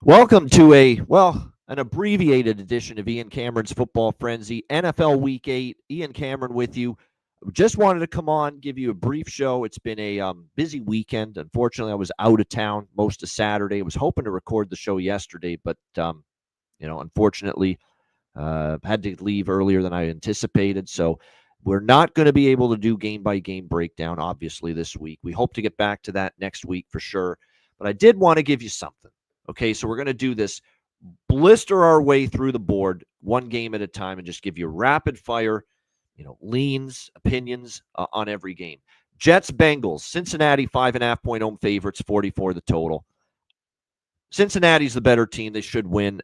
Welcome to an abbreviated edition of Ian Cameron's Football Frenzy, NFL Week 8. Ian Cameron with you. Just wanted to come on, give you a brief show. It's been a busy weekend. Unfortunately, I was out of town most of Saturday. I was hoping to record the show yesterday, but, unfortunately, had to leave earlier than I anticipated. So we're not going to be able to do game-by-game breakdown, obviously, this week. We hope to get back to that next week for sure. But I did want to give you something. Okay, so we're going to do this, blister our way through the board one game at a time and just give you rapid fire, leans, opinions on every game. Jets, Bengals, Cincinnati, 5.5-point home favorites, 44 the total. Cincinnati's the better team. They should win.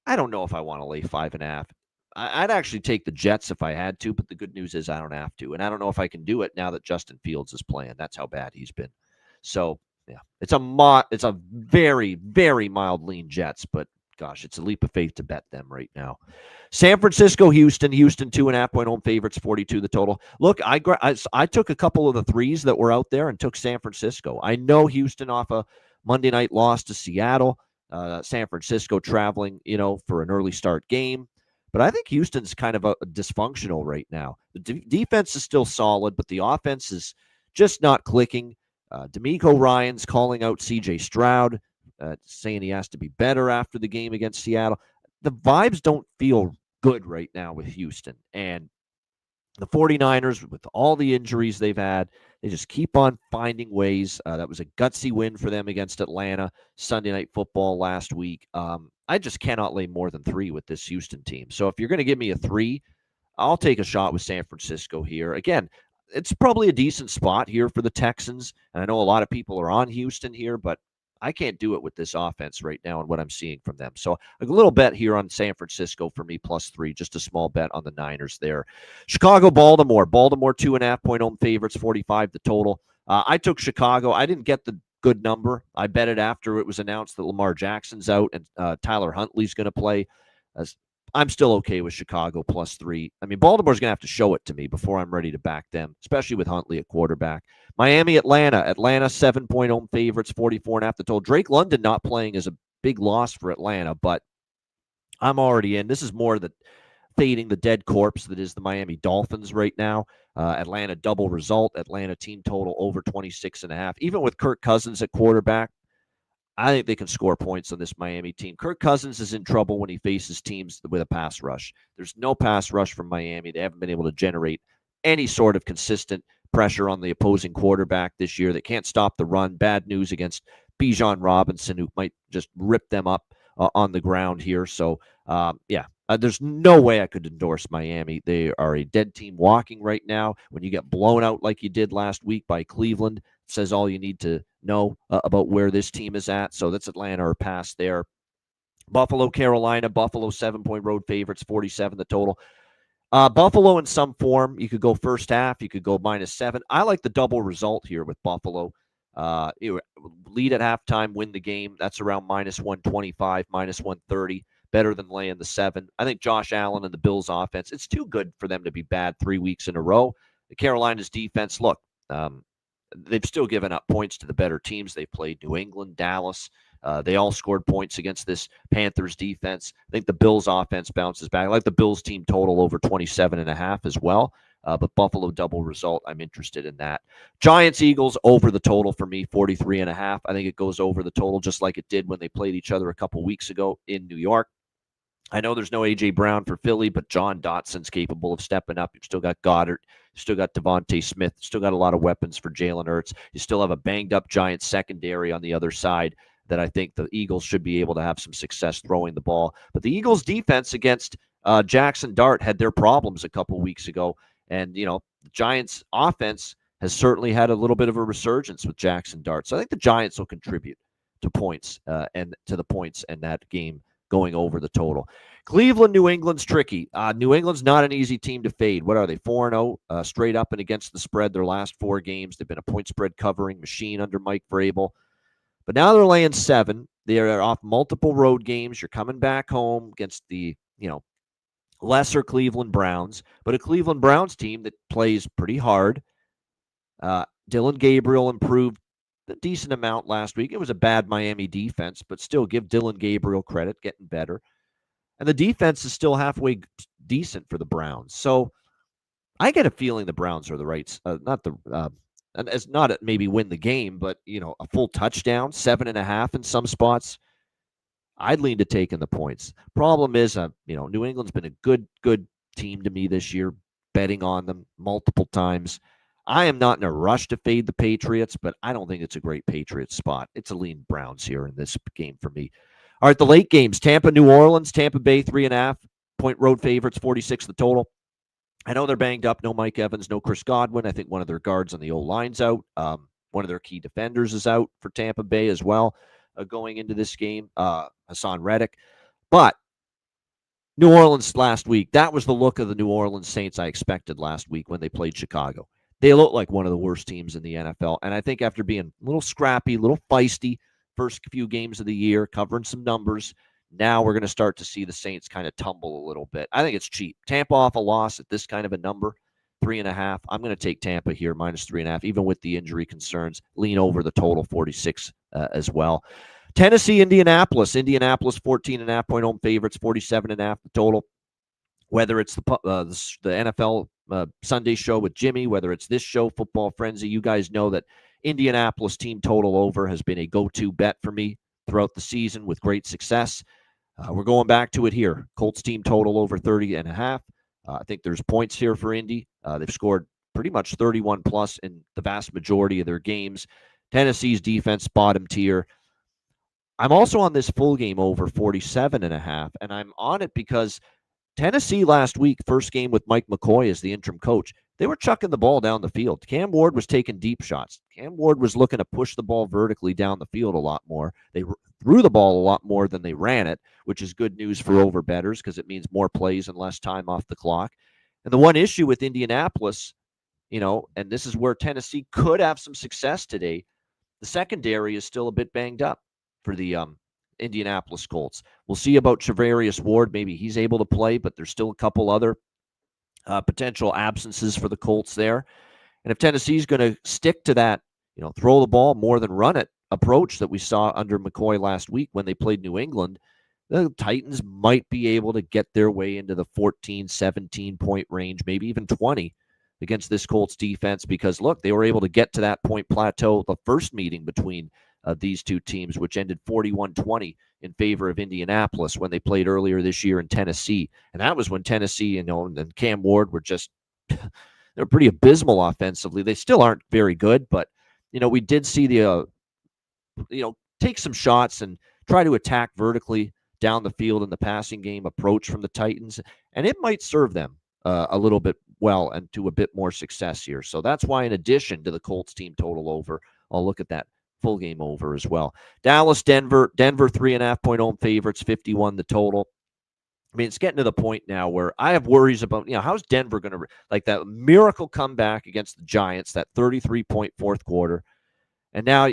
I don't know if I want to lay 5.5. I'd actually take the Jets if I had to, but the good news is I don't have to. And I don't know if I can do it now that Justin Fields is playing. That's how bad he's been. So, yeah, it's a very, very mild lean Jets, but gosh, it's a leap of faith to bet them right now. San Francisco, Houston, 2.5-point home favorites, 42 the total. Look, I took a couple of the threes that were out there and took San Francisco. I know Houston off a Monday night loss to Seattle, San Francisco traveling, for an early start game. But I think Houston's kind of a dysfunctional right now. The defense is still solid, but the offense is just not clicking. D'Amico Ryans calling out C.J. Stroud, saying he has to be better after the game against Seattle. The vibes don't feel good right now with Houston. And the 49ers, with all the injuries they've had, they just keep on finding ways. That was a gutsy win for them against Atlanta, Sunday Night Football last week. I just cannot lay more than 3 with this Houston team. So if you're going to give me a 3, I'll take a shot with San Francisco here. Again, it's probably a decent spot here for the Texans. And I know a lot of people are on Houston here, but I can't do it with this offense right now and what I'm seeing from them. So a little bet here on San Francisco for me, +3, just a small bet on the Niners there. Chicago, Baltimore. Baltimore, 2.5-point home favorites, 45 the total. I took Chicago. I didn't get the good number. I bet it after it was announced that Lamar Jackson's out and Tyler Huntley's going to play. I'm still okay with Chicago +3. I mean, Baltimore's going to have to show it to me before I'm ready to back them, especially with Huntley at quarterback. Miami, Atlanta. Atlanta, 7-point home favorites, 44.5 the total. Drake London not playing is a big loss for Atlanta, but I'm already in. This is more the fading the dead corpse that is the Miami Dolphins right now. Atlanta double result. Atlanta team total over 26.5. Even with Kirk Cousins at quarterback, I think they can score points on this Miami team. Kirk Cousins is in trouble when he faces teams with a pass rush. There's no pass rush from Miami. They haven't been able to generate any sort of consistent pressure on the opposing quarterback this year. They can't stop the run. Bad news against Bijan Robinson, who might just rip them up on the ground here. So, there's no way I could endorse Miami. They are a dead team walking right now. When you get blown out like you did last week by Cleveland, it says all you need to know about where this team is at. So that's Atlanta or pass there. Buffalo, Carolina. Buffalo, 7-point road favorites, 47 the total. Buffalo in some form. You could go first half. You could go -7. I like the double result here with Buffalo. Lead at halftime, win the game. That's around -125, -130. Better than laying the 7. I think Josh Allen and the Bills offense, it's too good for them to be bad 3 weeks in a row. The Carolina's defense, look, they've still given up points to the better teams they've played. New England, Dallas, they all scored points against this Panthers defense. I think the Bills offense bounces back. I like the Bills team total over 27.5 as well. But Buffalo double result, I'm interested in that. Giants, Eagles over the total for me, 43.5. I think it goes over the total just like it did when they played each other a couple weeks ago in New York. I know there's no A.J. Brown for Philly, but John Dotson's capable of stepping up. You've still got Goddard. You've still got Devontae Smith. You've still got a lot of weapons for Jalen Hurts. You still have a banged-up Giants secondary on the other side that I think the Eagles should be able to have some success throwing the ball. But the Eagles' defense against Jackson Dart had their problems a couple weeks ago. And, the Giants' offense has certainly had a little bit of a resurgence with Jackson Dart. So I think the Giants will contribute to points and to the points in that game going over the total. Cleveland, New England's tricky. New England's not an easy team to fade. What are they, 4-0 straight up and against the spread their last 4 games? They've been a point spread covering machine under Mike Vrabel. But now they're laying 7. They are off multiple road games. You're coming back home against the, lesser Cleveland Browns, but a Cleveland Browns team that plays pretty hard. Dylan Gabriel improved a decent amount last week. It was a bad Miami defense, but still give Dylan Gabriel credit, getting better. And the defense is still halfway decent for the Browns. So I get a feeling the Browns are the right, and as not maybe win the game, but a full touchdown, 7.5 in some spots. I'd lean to taking the points. Problem is, New England's been a good team to me this year, betting on them multiple times. I am not in a rush to fade the Patriots, but I don't think it's a great Patriots spot. It's a lean Browns here in this game for me. All right, the late games, Tampa, New Orleans, Tampa Bay, 3.5-point road favorites, 46 the total. I know they're banged up. No Mike Evans, no Chris Godwin. I think one of their guards on the O-line's out. One of their key defenders is out for Tampa Bay as well going into this game, Hassan Reddick. But New Orleans last week, that was the look of the New Orleans Saints I expected last week when they played Chicago. They look like one of the worst teams in the NFL. And I think after being a little scrappy, a little feisty first few games of the year, covering some numbers, now we're going to start to see the Saints kind of tumble a little bit. I think it's cheap. Tampa off a loss at this kind of a number, 3.5. I'm going to take Tampa here, -3.5, even with the injury concerns. Lean over the total, 46 as well. Tennessee, Indianapolis. Indianapolis, 14.5-point home favorites, 47.5 the total. Whether it's the NFL Sunday show with Jimmy, whether it's this show, Football Frenzy, you guys know that Indianapolis team total over has been a go-to bet for me throughout the season with great success. We're going back to it here. Colts team total over 30.5. I think there's points here for Indy. They've scored pretty much 31 plus in the vast majority of their games. Tennessee's defense, bottom tier. I'm also on this full game over 47.5, and I'm on it because Tennessee last week, first game with Mike McCoy as the interim coach, they were chucking the ball down the field. Cam Ward was taking deep shots. Cam Ward was looking to push the ball vertically down the field a lot more. They threw the ball a lot more than they ran it, which is good news for overbettors because it means more plays and less time off the clock. And the one issue with Indianapolis, and this is where Tennessee could have some success today, the secondary is still a bit banged up for the Indianapolis Colts. We'll see about Charvarius Ward. Maybe he's able to play, but there's still a couple other potential absences for the Colts there. And if Tennessee's going to stick to that, throw the ball more than run it approach that we saw under McCoy last week when they played New England, the Titans might be able to get their way into the 14, 17-point range, maybe even 20 against this Colts defense because, look, they were able to get to that point plateau the first meeting between these two teams, which ended 41-20 in favor of Indianapolis when they played earlier this year in Tennessee. And that was when Tennessee, and Cam Ward were just, they're pretty abysmal offensively. They still aren't very good, but, we did see the, take some shots and try to attack vertically down the field in the passing game approach from the Titans. And it might serve them a little bit well and to a bit more success here. So that's why, in addition to the Colts team total over, I'll look at that full game over as well. Dallas, Denver 3.5-point home favorites, 51 the total. I mean, it's getting to the point now where I have worries about, how's Denver going to, like that miracle comeback against the Giants, that 33-point fourth quarter. And now,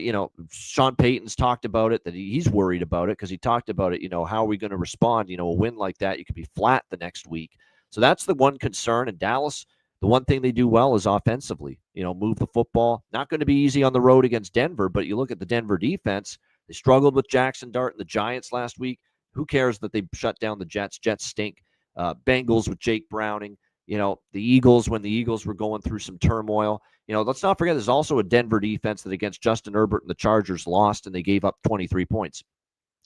Sean Payton's talked about it, that he's worried about it because he talked about it, how are we going to respond? A win like that, you could be flat the next week. So that's the one concern. And Dallas, the one thing they do well is offensively, move the football. Not going to be easy on the road against Denver, but you look at the Denver defense, they struggled with Jackson Dart and the Giants last week. Who cares that they shut down the Jets? Jets stink. Bengals with Jake Browning. The Eagles, when the Eagles were going through some turmoil. Let's not forget there's also a Denver defense that against Justin Herbert and the Chargers lost, and they gave up 23 points.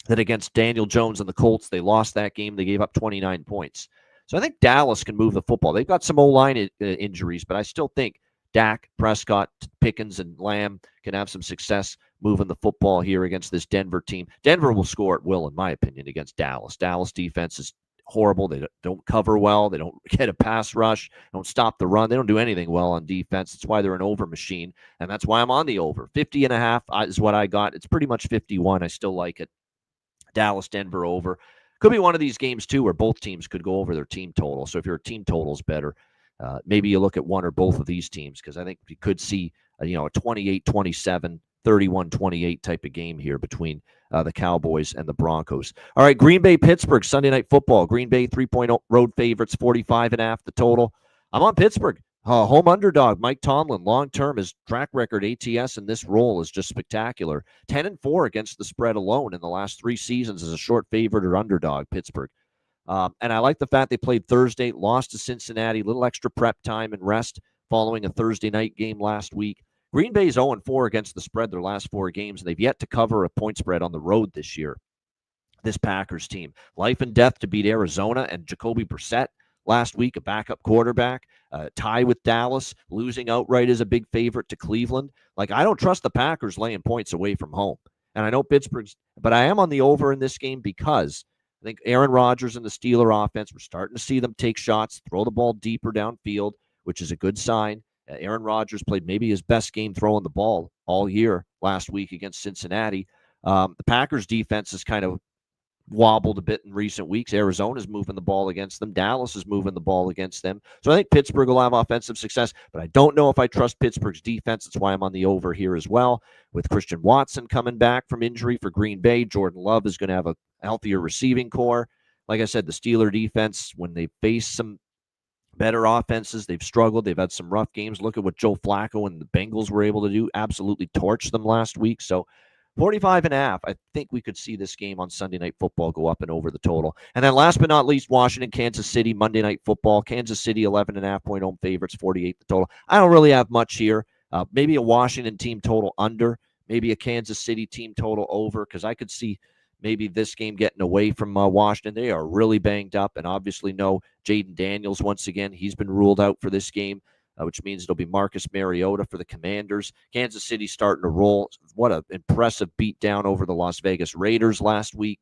That against Daniel Jones and the Colts, they lost that game. They gave up 29 points. So I think Dallas can move the football. They've got some O-line injuries, but I still think Dak, Prescott, Pickens, and Lamb can have some success moving the football here against this Denver team. Denver will score at will, in my opinion, against Dallas. Dallas defense is horrible. They don't cover well. They don't get a pass rush. Don't stop the run. They don't do anything well on defense. That's why they're an over machine, and that's why I'm on the over. 50.5 is what I got. It's pretty much 51. I still like it. Dallas, Denver over. Could be one of these games, too, where both teams could go over their team total. So if your team total is better, maybe you look at one or both of these teams because I think you could see a 28-27, 31-28 type of game here between the Cowboys and the Broncos. All right, Green Bay, Pittsburgh, Sunday Night Football. Green Bay 3-point road favorites, 45.5 the total. I'm on Pittsburgh. Home underdog, Mike Tomlin, long-term, his track record ATS in this role is just spectacular. 10-4 against the spread alone in the last 3 seasons as a short favorite or underdog, Pittsburgh. And I like the fact they played Thursday, lost to Cincinnati, little extra prep time and rest following a Thursday night game last week. Green Bay's 0-4 against the spread their last 4 games, and they've yet to cover a point spread on the road this year. This Packers team, life and death to beat Arizona and Jacoby Brissett last week, a backup quarterback, tie with Dallas, losing outright as a big favorite to Cleveland. Like, I don't trust the Packers laying points away from home. And I know Pittsburgh's, but I am on the over in this game because I think Aaron Rodgers and the Steeler offense, we're starting to see them take shots, throw the ball deeper downfield, which is a good sign. Aaron Rodgers played maybe his best game throwing the ball all year last week against Cincinnati. The Packers defense is kind of wobbled a bit in recent weeks. Arizona's moving the ball against them. Dallas is moving the ball against them. So I think Pittsburgh will have offensive success, but I don't know if I trust Pittsburgh's defense. That's why I'm on the over here as well. With Christian Watson coming back from injury for Green Bay, Jordan Love is going to have a healthier receiving core. Like I said, the Steeler defense, when they face some better offenses, they've struggled. They've had some rough games. Look at what Joe Flacco and the Bengals were able to do. Absolutely torch them last week. So 45.5. I think we could see this game on Sunday Night Football go up and over the total. And then last but not least, Washington, Kansas City, Monday Night Football. Kansas City, 11.5 point home favorites, 48 the total. I don't really have much here. Maybe a Washington team total under, maybe a Kansas City team total over, because I could see maybe this game getting away from Washington. They are really banged up, and obviously no Jaden Daniels once again. He's been ruled out for this game. Which means it'll be Marcus Mariota for the Commanders. Kansas City starting to roll. What an impressive beatdown over the Las Vegas Raiders last week.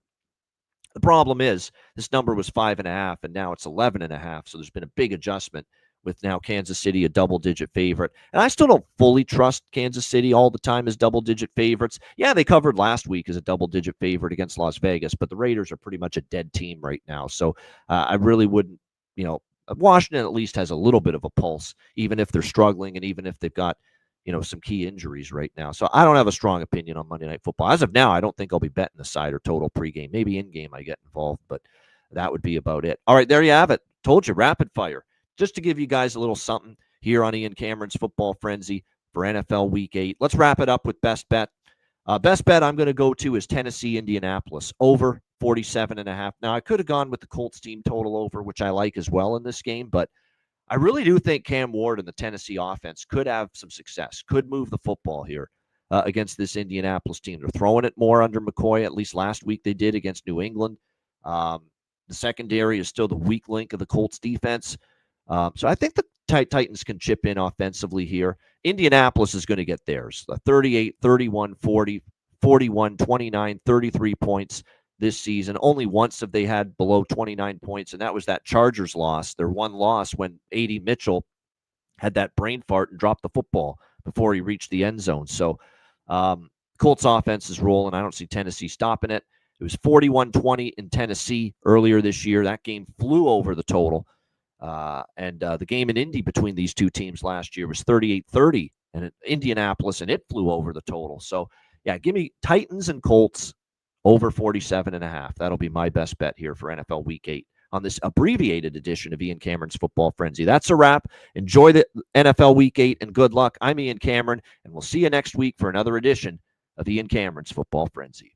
The problem is this number was 5.5, and now it's 11.5. So there's been a big adjustment with now Kansas City a double-digit favorite. And I still don't fully trust Kansas City all the time as double-digit favorites. Yeah, they covered last week as a double-digit favorite against Las Vegas, but the Raiders are pretty much a dead team right now. So I really wouldn't, Washington at least has a little bit of a pulse, even if they're struggling and even if they've got, some key injuries right now. So I don't have a strong opinion on Monday Night Football. As of now, I don't think I'll be betting the side or total pregame. Maybe in-game I get involved, but that would be about it. All right, there you have it. Told you, rapid fire. Just to give you guys a little something here on Ian Cameron's Football Frenzy for NFL Week 8. Let's wrap it up with best bet. Best bet I'm going to go to is Tennessee, Indianapolis, over 47.5. Now, I could have gone with the Colts team total over, which I like as well in this game, but I really do think Cam Ward and the Tennessee offense could have some success, could move the football here against this Indianapolis team. They're throwing it more under McCoy. At least last week they did against New England. The secondary is still the weak link of the Colts defense. So I think the Titans can chip in offensively here. Indianapolis is going to get theirs. 38, 31, 40, 41, 29, 33 points this season. Only once have they had below 29 points, and that was that Chargers loss. Their one loss when A.D. Mitchell had that brain fart and dropped the football before he reached the end zone. So Colts offense is rolling. I don't see Tennessee stopping it. It was 41-20 in Tennessee earlier this year. That game flew over the total. And the game in Indy between these two teams last year was 38-30 in Indianapolis, and it flew over the total. So, yeah, give me Titans and Colts over 47.5. That'll be my best bet here for NFL Week 8 on this abbreviated edition of Ian Cameron's Football Frenzy. That's a wrap. Enjoy the NFL Week 8, and good luck. I'm Ian Cameron, and we'll see you next week for another edition of Ian Cameron's Football Frenzy.